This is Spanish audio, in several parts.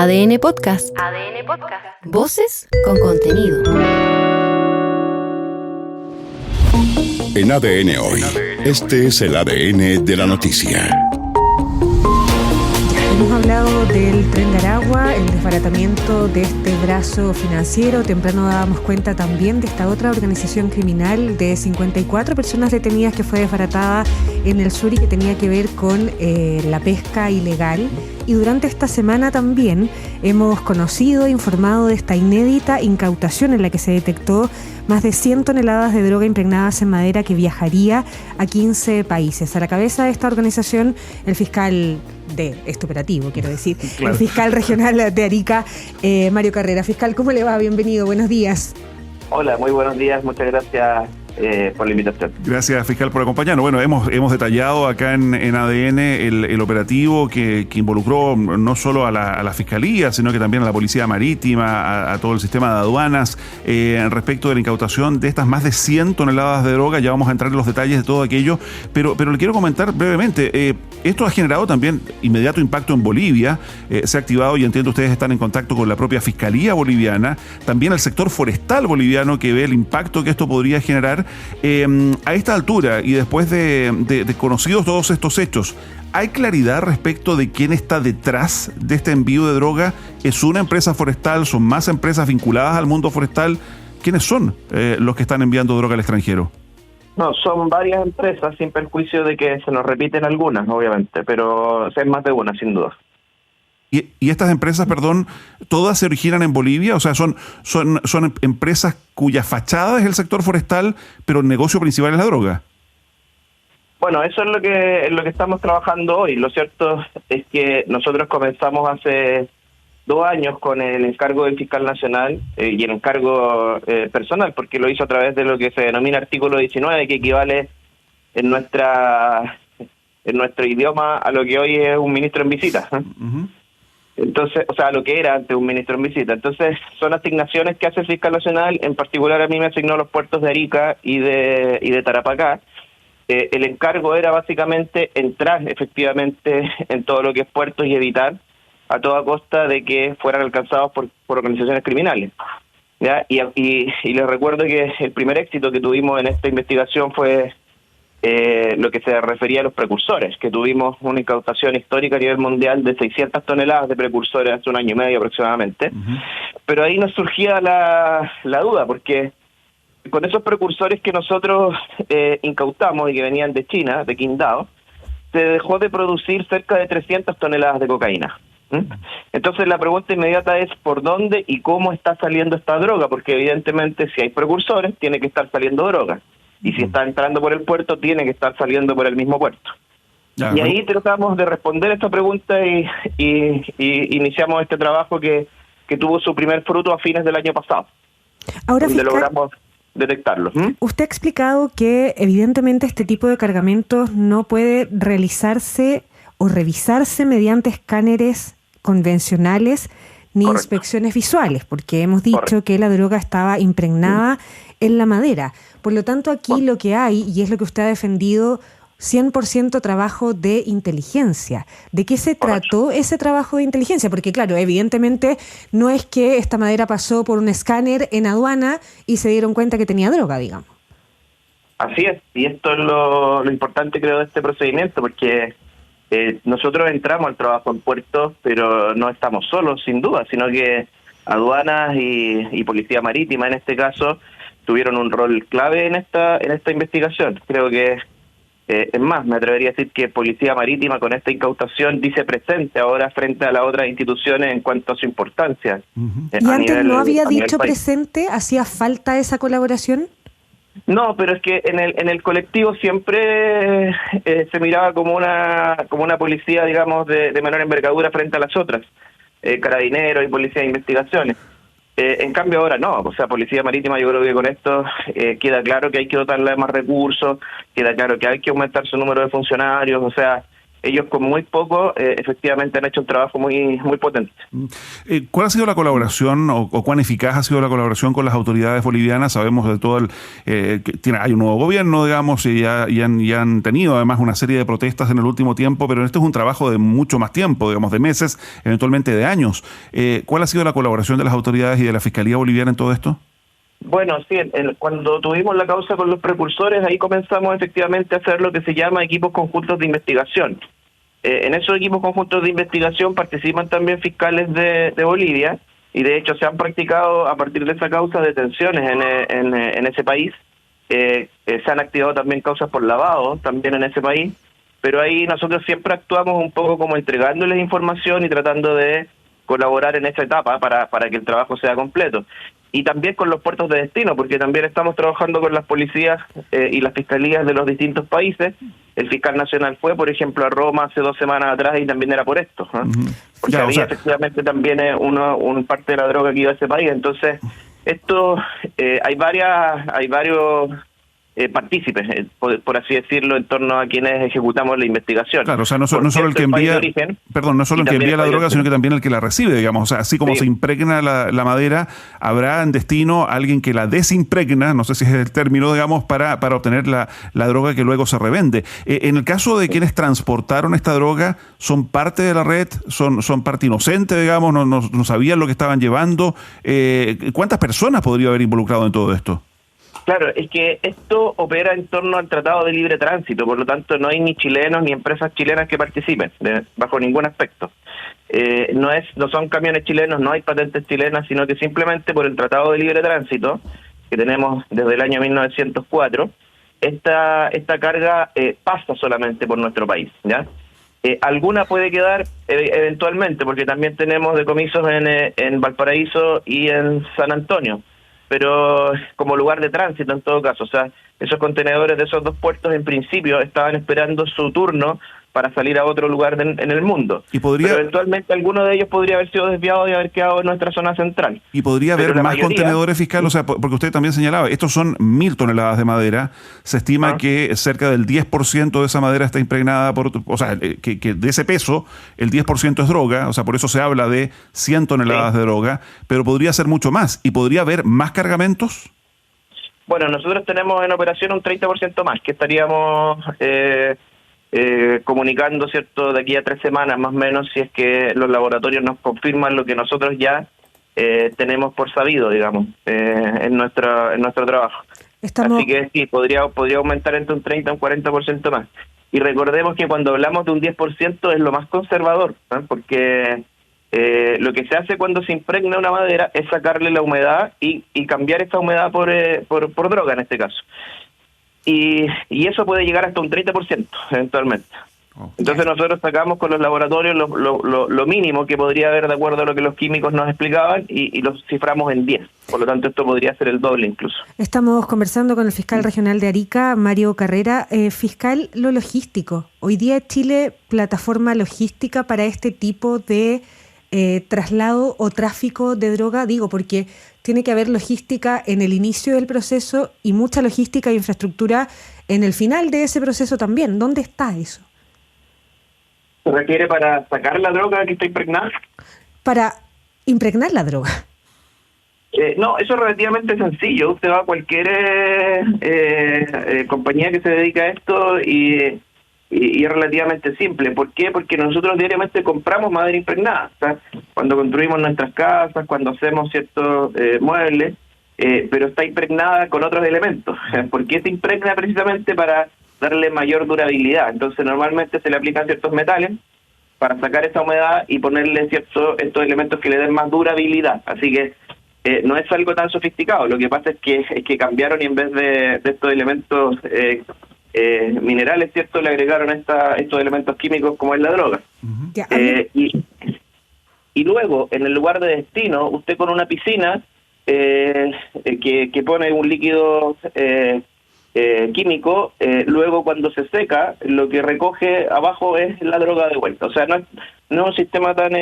ADN Podcast. ADN Podcast. Voces con contenido. En ADN Hoy, este es el ADN de la noticia. Hemos hablado del Tren de Aragua, el desbaratamiento de este brazo financiero. Temprano dábamos cuenta también de esta otra organización criminal de 54 personas detenidas que fue desbaratada en el sur y que tenía que ver con la pesca ilegal. Y durante esta semana también hemos conocido e informado de esta inédita incautación en la que se detectó más de 100 toneladas de droga impregnadas en madera que viajaría a 15 países. A la cabeza de esta organización, el fiscal de este operativo, quiero decir, claro. El fiscal regional de Arica, Mario Carrera. Fiscal, ¿cómo le va? Bienvenido, buenos días. Hola, muy buenos días, muchas gracias por la invitación. Gracias, fiscal, por acompañarnos. Bueno, hemos detallado acá en ADN el operativo que involucró no solo a la Fiscalía, sino que también a la Policía Marítima, a todo el sistema de aduanas, respecto de la incautación de estas más de 100 toneladas de droga. Ya vamos a entrar en los detalles de todo aquello, pero le quiero comentar brevemente. Esto ha generado también inmediato impacto en Bolivia. Se ha activado, y entiendo ustedes están en contacto con la propia Fiscalía boliviana, también el sector forestal boliviano, que ve el impacto que esto podría generar. A esta altura y después de conocidos todos estos hechos, ¿hay claridad respecto de quién está detrás de este envío de droga? ¿Es una empresa forestal? ¿Son más empresas vinculadas al mundo forestal? ¿Quiénes son los que están enviando droga al extranjero? No, son varias empresas, sin perjuicio de que se nos repiten algunas, obviamente, pero es más de una, sin duda. ¿Y estas empresas, perdón, todas se originan en Bolivia? O sea, son empresas cuya fachada es el sector forestal, pero el negocio principal es la droga. Bueno, eso es lo que estamos trabajando hoy. Lo cierto es que nosotros comenzamos hace 2 años con el encargo del fiscal nacional y el encargo personal, porque lo hizo a través de lo que se denomina artículo 19, que equivale en nuestro idioma a lo que hoy es un ministro en visita. Uh-huh. Entonces, o sea, lo que era antes un ministro en visita. Entonces, son asignaciones que hace el fiscal nacional. En particular, a mí me asignó los puertos de Arica y de Tarapacá. El encargo era básicamente entrar efectivamente en todo lo que es puertos y evitar a toda costa de que fueran alcanzados por organizaciones criminales. ¿Ya? Y les recuerdo que el primer éxito que tuvimos en esta investigación fue lo que se refería a los precursores, que tuvimos una incautación histórica a nivel mundial de 600 toneladas de precursores hace 1 año y medio aproximadamente. Uh-huh. Pero ahí nos surgía la duda, porque con esos precursores que nosotros incautamos y que venían de China, de Qingdao, se dejó de producir cerca de 300 toneladas de cocaína. Entonces la pregunta inmediata es ¿por dónde y cómo está saliendo esta droga? Porque evidentemente si hay precursores tiene que estar saliendo droga. Y si está entrando por el puerto, tiene que estar saliendo por el mismo puerto. Ya, y ahí tratamos de responder esta pregunta y iniciamos este trabajo que tuvo su primer fruto a fines del año pasado. Ahora, donde logramos detectarlo. Usted ha explicado que evidentemente este tipo de cargamentos no puede realizarse o revisarse mediante escáneres convencionales ni Correcto. Inspecciones visuales, porque hemos dicho Correcto. Que la droga estaba impregnada en la madera. Por lo tanto, aquí lo que hay, y es lo que usted ha defendido, 100% trabajo de inteligencia. ¿De qué se trató ese trabajo de inteligencia? Porque claro, evidentemente no es que esta madera pasó por un escáner en aduana y se dieron cuenta que tenía droga, digamos. Así es, y esto es lo importante, creo, de este procedimiento, porque nosotros entramos al trabajo en puertos, pero no estamos solos, sin duda, sino que aduanas y policía marítima, en este caso, tuvieron un rol clave en esta investigación. Creo que, es más, me atrevería a decir que Policía Marítima con esta incautación dice presente ahora frente a las otras instituciones en cuanto a su importancia. Uh-huh. ¿Y antes no había dicho presente? ¿Hacía falta esa colaboración? No, pero es que en el colectivo siempre se miraba como una policía, digamos, de menor envergadura frente a las otras, carabineros y policía de investigaciones. En cambio ahora no, o sea, Policía Marítima, yo creo que con esto queda claro que hay que dotarla de más recursos, queda claro que hay que aumentar su número de funcionarios, o sea, ellos con muy poco efectivamente han hecho un trabajo muy potente. ¿Cuál ha sido la colaboración o cuán eficaz ha sido la colaboración con las autoridades bolivianas? Sabemos de todo hay un nuevo gobierno, digamos, y han tenido además una serie de protestas en el último tiempo, pero esto es un trabajo de mucho más tiempo, digamos, de meses, eventualmente de años. ¿Cuál ha sido la colaboración de las autoridades y de la Fiscalía Boliviana en todo esto? Bueno, sí, cuando tuvimos la causa con los precursores, ahí comenzamos efectivamente a hacer lo que se llama equipos conjuntos de investigación. En esos equipos conjuntos de investigación participan también fiscales de Bolivia, y de hecho se han practicado a partir de esa causa detenciones en ese país. Se han activado también causas por lavado también en ese país, pero ahí nosotros siempre actuamos un poco como entregándoles información y tratando de colaborar en esa etapa para que el trabajo sea completo. Y también con los puertos de destino, porque también estamos trabajando con las policías y las fiscalías de los distintos países. El fiscal nacional fue, por ejemplo, a Roma hace 2 semanas atrás y también era por esto, ¿no? Porque había efectivamente también un parte de la droga que iba a ese país. Entonces, esto hay varios partícipes, por así decirlo, en torno a quienes ejecutamos la investigación. Claro, o sea, no solo el que envía, no solo el que envía la droga, sino que también el que la recibe, digamos. O sea, así como se impregna la madera, habrá en destino alguien que la desimpregna, no sé si es el término, digamos, para obtener la droga que luego se revende. En el caso de quienes transportaron esta droga, ¿son parte de la red? ¿Son parte inocente, digamos? ¿No sabían lo que estaban llevando? ¿Cuántas personas podría haber involucrado en todo esto? Claro, es que esto opera en torno al Tratado de Libre Tránsito, por lo tanto no hay ni chilenos ni empresas chilenas que participen, bajo ningún aspecto. No son camiones chilenos, no hay patentes chilenas, sino que simplemente por el Tratado de Libre Tránsito, que tenemos desde el año 1904, esta carga pasa solamente por nuestro país, ¿ya? Alguna puede quedar eventualmente, porque también tenemos decomisos en Valparaíso y en San Antonio, pero como lugar de tránsito en todo caso. O sea, esos contenedores de esos 2 puertos en principio estaban esperando su turno para salir a otro lugar en el mundo. Pero eventualmente alguno de ellos podría haber sido desviado y haber quedado en nuestra zona central. Y podría haber más contenedores, fiscal, o sea, porque usted también señalaba, estos son 1.000 toneladas de madera. Se estima que cerca del 10% de esa madera está impregnada o sea, que de ese peso, el 10% es droga, o sea, por eso se habla de 100 toneladas de droga, pero podría ser mucho más. ¿Y podría haber más cargamentos? Bueno, nosotros tenemos en operación un 30% más, que estaríamos comunicando, ¿cierto?, de aquí a 3 semanas más o menos, si es que los laboratorios nos confirman lo que nosotros ya tenemos por sabido, digamos, en nuestro trabajo. Así que sí, podría aumentar entre un 30 y un 40% más. Y recordemos que cuando hablamos de un 10% es lo más conservador, ¿no? Porque lo que se hace cuando se impregna una madera es sacarle la humedad y cambiar esa humedad por droga en este caso. Y eso puede llegar hasta un 30% eventualmente. Entonces nosotros sacamos con los laboratorios lo mínimo que podría haber de acuerdo a lo que los químicos nos explicaban y los ciframos en 10. Por lo tanto, esto podría ser el doble incluso. Estamos conversando con el fiscal regional de Arica, Mario Carrera. Fiscal, lo logístico. Hoy día Chile, plataforma logística para este tipo de traslado o tráfico de droga, digo, porque tiene que haber logística en el inicio del proceso y mucha logística e infraestructura en el final de ese proceso también. ¿Dónde está eso? ¿Se requiere para sacar la droga que está impregnada? Para impregnar la droga. No, eso es relativamente sencillo. Usted va a cualquier compañía que se dedica a esto y es relativamente simple. ¿Por qué? Porque nosotros diariamente compramos madera impregnada. O sea, cuando construimos nuestras casas, cuando hacemos ciertos muebles, pero está impregnada con otros elementos. ¿Por qué se impregna? Precisamente para darle mayor durabilidad. Entonces normalmente se le aplican ciertos metales para sacar esa humedad y ponerle estos elementos que le den más durabilidad. Así que no es algo tan sofisticado. Lo que pasa es que cambiaron y en vez de estos elementos minerales, ¿cierto?, le agregaron estos elementos químicos como es la droga. Y luego, en el lugar de destino, usted con una piscina que pone un líquido químico, luego cuando se seca, lo que recoge abajo es la droga de vuelta. O sea, no es un sistema tan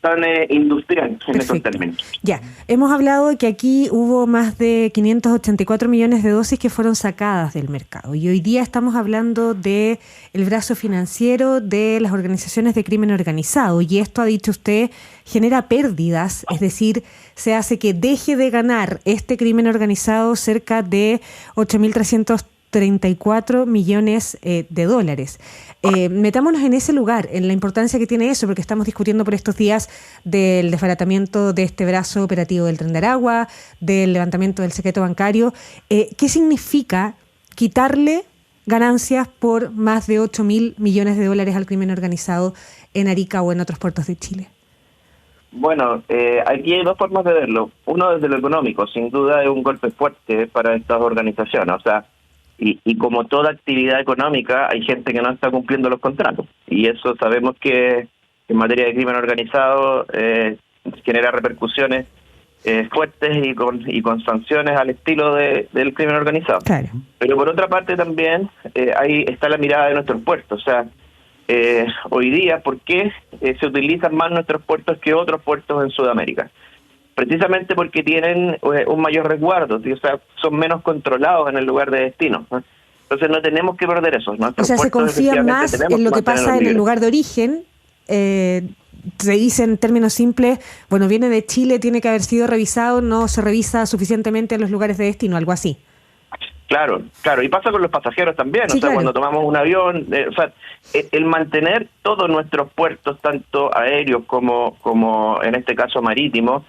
tan industrial en esos Perfecto. términos. Ya, hemos hablado de que aquí hubo más de 584 millones de dosis que fueron sacadas del mercado y hoy día estamos hablando de el brazo financiero de las organizaciones de crimen organizado y esto, ha dicho usted, genera pérdidas, es decir, se hace que deje de ganar este crimen organizado cerca de 8.334 millones de dólares. Metámonos en ese lugar, en la importancia que tiene eso, porque estamos discutiendo por estos días del desbaratamiento de este brazo operativo del Tren de Aragua, del levantamiento del secreto bancario. ¿Qué significa quitarle ganancias por más de 8.000 millones de dólares al crimen organizado en Arica o en otros puertos de Chile? Bueno, aquí hay dos formas de verlo. Uno, desde lo económico, sin duda es un golpe fuerte para estas organizaciones. O sea, y como toda actividad económica, hay gente que no está cumpliendo los contratos. Y eso sabemos que en materia de crimen organizado genera repercusiones fuertes y con sanciones al estilo del crimen organizado. Claro. Pero por otra parte también ahí está la mirada de nuestros puertos. O sea, hoy día, ¿por qué se utilizan más nuestros puertos que otros puertos en Sudamérica? Precisamente porque tienen un mayor resguardo, ¿sí? O sea, son menos controlados en el lugar de destino, ¿no? Entonces no tenemos que perder eso. O sea, se confía más en lo que pasa en el lugar de origen. Se dice en términos simples, bueno, viene de Chile, tiene que haber sido revisado, no se revisa suficientemente en los lugares de destino, algo así. Claro, y pasa con los pasajeros también, Sí, o sea, claro. cuando tomamos un avión, o sea, el mantener todos nuestros puertos, tanto aéreos como en este caso marítimos,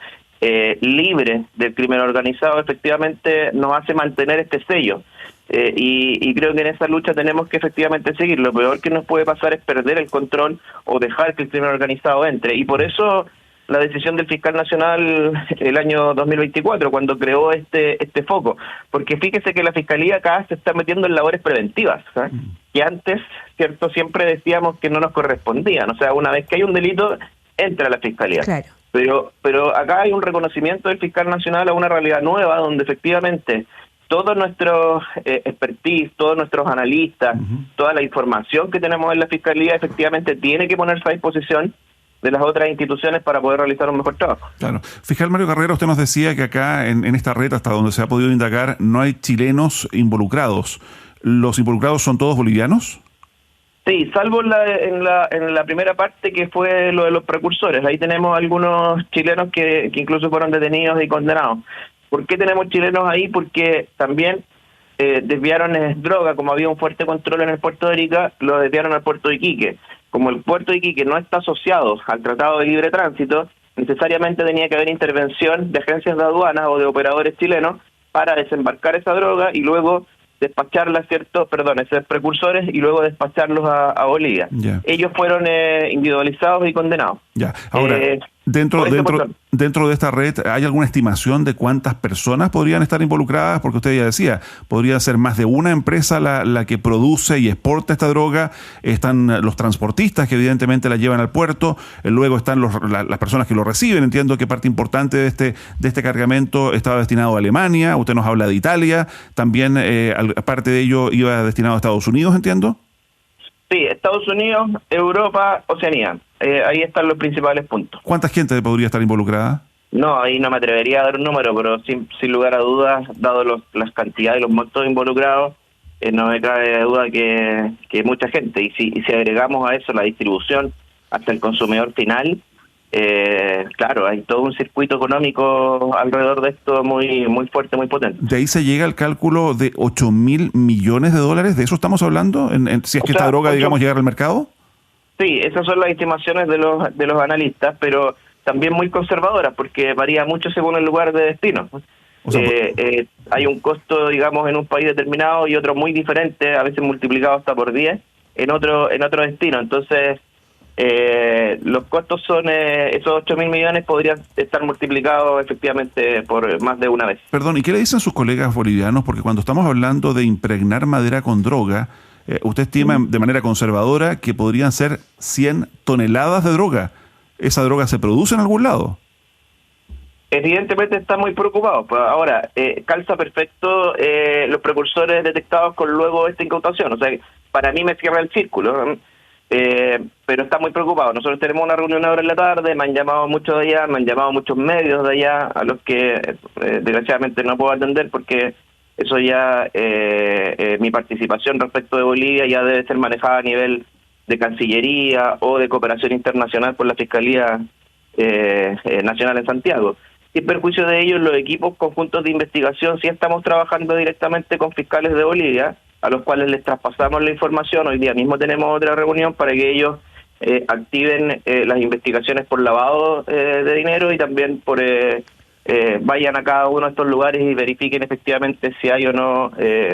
libres del crimen organizado, efectivamente nos hace mantener este sello. Y creo que en esa lucha tenemos que efectivamente seguir. Lo peor que nos puede pasar es perder el control o dejar que el crimen organizado entre. Y por eso la decisión del fiscal nacional el año 2024, cuando creó este foco. Porque fíjese que la fiscalía acá se está metiendo en labores preventivas, ¿sabes? Que antes, cierto, siempre decíamos que no nos correspondían. O sea, una vez que hay un delito, entra la fiscalía. Claro. Pero acá hay un reconocimiento del fiscal nacional a una realidad nueva donde efectivamente todos nuestros expertise, todos nuestros analistas, toda la información que tenemos en la fiscalía efectivamente tiene que ponerse a disposición de las otras instituciones para poder realizar un mejor trabajo. Claro. Fiscal Mario Carrera, usted nos decía que acá en esta red, hasta donde se ha podido indagar, no hay chilenos involucrados. ¿Los involucrados son todos bolivianos? Sí, salvo en la primera parte que fue lo de los precursores. Ahí tenemos algunos chilenos que incluso fueron detenidos y condenados. ¿Por qué tenemos chilenos ahí? Porque también desviaron droga, como había un fuerte control en el puerto de Arica, lo desviaron al puerto de Iquique. Como el puerto de Iquique no está asociado al Tratado de Libre Tránsito, necesariamente tenía que haber intervención de agencias de aduanas o de operadores chilenos para desembarcar esa droga y luego despacharla, esos precursores, y luego despacharlos a Bolivia. Yeah. Ellos fueron individualizados y condenados. Ya. Ahora, dentro de esta red, ¿hay alguna estimación de cuántas personas podrían estar involucradas? Porque usted ya decía, podría ser más de una empresa la que produce y exporta esta droga. Están los transportistas que evidentemente la llevan al puerto. Luego están las personas que lo reciben. Entiendo que parte importante de este cargamento estaba destinado a Alemania. Usted nos habla de Italia. También parte de ello iba destinado a Estados Unidos, entiendo. Sí, Estados Unidos, Europa, Oceanía. Ahí están los principales puntos. ¿Cuánta gente podría estar involucrada? No, ahí no me atrevería a dar un número, pero sin lugar a dudas, dado las cantidades y los montos involucrados, no me cabe duda que mucha gente. Y si agregamos a eso la distribución hasta el consumidor final, claro, hay todo un circuito económico alrededor de esto muy fuerte, muy potente. De ahí se llega al cálculo de 8.000 millones de dólares. ¿De eso estamos hablando? Si es que esta droga, digamos, llegara al mercado. Sí, esas son las estimaciones de los analistas, pero también muy conservadoras, porque varía mucho según el lugar de destino. O sea, hay un costo, digamos, en un país determinado y otro muy diferente, a veces multiplicado hasta por 10, en otro destino. Entonces, los costos son, esos 8.000 millones podrían estar multiplicados efectivamente por más de una vez. Perdón, ¿y qué le dicen sus colegas bolivianos? Porque cuando estamos hablando de impregnar madera con droga, usted estima de manera conservadora que podrían ser 100 toneladas de droga. ¿Esa droga se produce en algún lado? Evidentemente está muy preocupado. Ahora, calza perfecto los precursores detectados con luego esta incautación. O sea, para mí me cierra el círculo. pero está muy preocupado. Nosotros tenemos una reunión ahora en la tarde, me han llamado muchos de allá, me han llamado muchos medios de allá, a los que desgraciadamente no puedo atender porque eso ya, mi participación respecto de Bolivia ya debe ser manejada a nivel de Cancillería o de cooperación internacional por la Fiscalía Nacional en Santiago. Sin perjuicio de ello, los equipos conjuntos de investigación sí estamos trabajando directamente con fiscales de Bolivia, a los cuales les traspasamos la información. Hoy día mismo tenemos otra reunión para que ellos activen las investigaciones por lavado de dinero y también por vayan a cada uno de estos lugares y verifiquen efectivamente si hay o no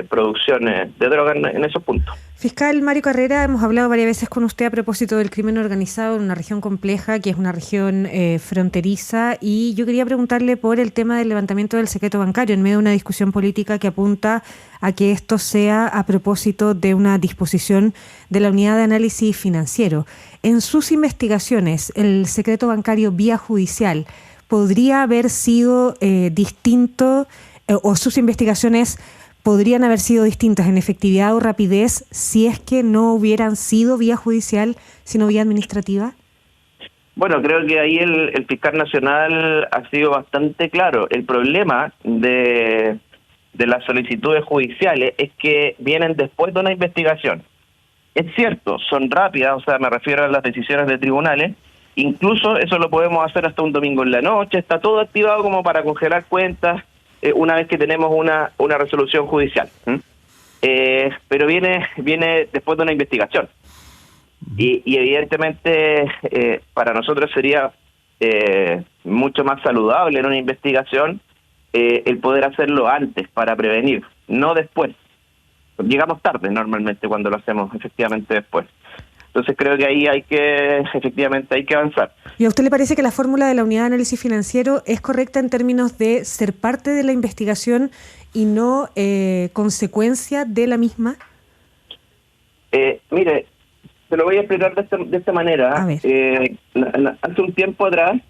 producción de droga en esos puntos. Fiscal Mario Carrera, hemos hablado varias veces con usted a propósito del crimen organizado en una región compleja, que es una región fronteriza, y yo quería preguntarle por el tema del levantamiento del secreto bancario en medio de una discusión política que apunta a que esto sea a propósito de una disposición de la Unidad de Análisis Financiero. En sus investigaciones, el secreto bancario vía judicial, ¿podría haber sido distinto o sus investigaciones podrían haber sido distintas en efectividad o rapidez si es que no hubieran sido vía judicial, sino vía administrativa? Bueno, creo que ahí el fiscal nacional ha sido bastante claro. El problema de las solicitudes judiciales es que vienen después de una investigación. Es cierto, son rápidas, o sea, me refiero a las decisiones de tribunales. Incluso eso lo podemos hacer hasta un domingo en la noche, está todo activado como para congelar cuentas una vez que tenemos una resolución judicial. Pero viene después de una investigación. Y evidentemente para nosotros sería mucho más saludable en una investigación el poder hacerlo antes para prevenir, no después. Llegamos tarde normalmente cuando lo hacemos efectivamente después. Entonces creo que ahí efectivamente hay que avanzar. ¿Y a usted le parece que la fórmula de la Unidad de Análisis Financiero es correcta en términos de ser parte de la investigación y no consecuencia de la misma? Mire, se lo voy a explicar de esta manera. Hace un tiempo atrás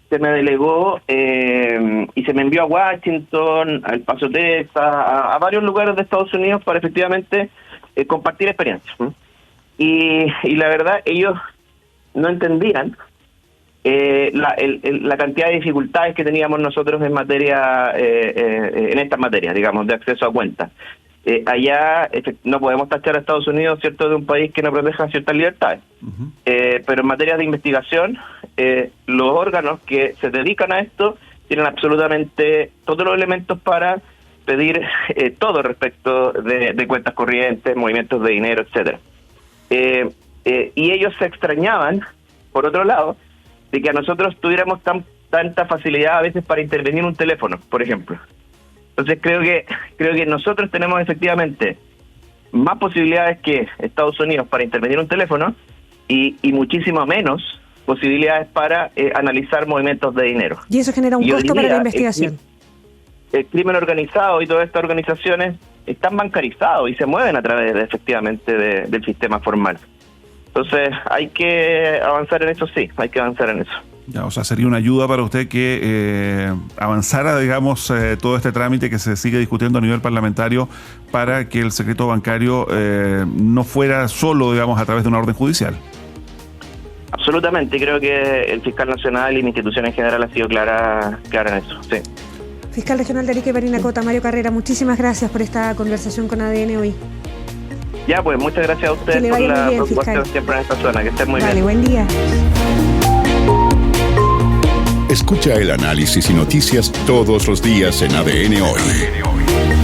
se me delegó y se me envió a Washington, a El Paso, Texas, a varios lugares de Estados Unidos para efectivamente compartir experiencias. Y la verdad, ellos no entendían la cantidad de dificultades que teníamos nosotros en materia, en estas materias, digamos, de acceso a cuentas. Allá no podemos tachar a Estados Unidos, cierto, de un país que no proteja ciertas libertades. Pero en materia de investigación, los órganos que se dedican a esto tienen absolutamente todos los elementos para pedir todo respecto de cuentas corrientes, movimientos de dinero, etcétera. Y ellos se extrañaban, por otro lado, de que a nosotros tuviéramos tanta facilidad a veces para intervenir un teléfono, por ejemplo. Entonces creo que nosotros tenemos efectivamente más posibilidades que Estados Unidos para intervenir un teléfono y muchísimo menos posibilidades para analizar movimientos de dinero. Y eso genera un costo para la investigación. El crimen organizado y todas estas organizaciones están bancarizados y se mueven a través efectivamente del sistema formal. Entonces hay que avanzar en eso, sí, hay que avanzar en eso. Ya, o sea, sería una ayuda para usted que avanzara, digamos, todo este trámite que se sigue discutiendo a nivel parlamentario para que el secreto bancario no fuera solo, digamos, a través de una orden judicial. Absolutamente, creo que el fiscal nacional y mi institución en general ha sido clara en eso, sí. Fiscal Regional de Arica y Parinacota, Mario Carrera, muchísimas gracias por esta conversación con ADN hoy. Ya, pues muchas gracias a ustedes por la preocupación siempre en esta zona. Que estén muy bien. Buen día. Escucha el análisis y noticias todos los días en ADN Hoy.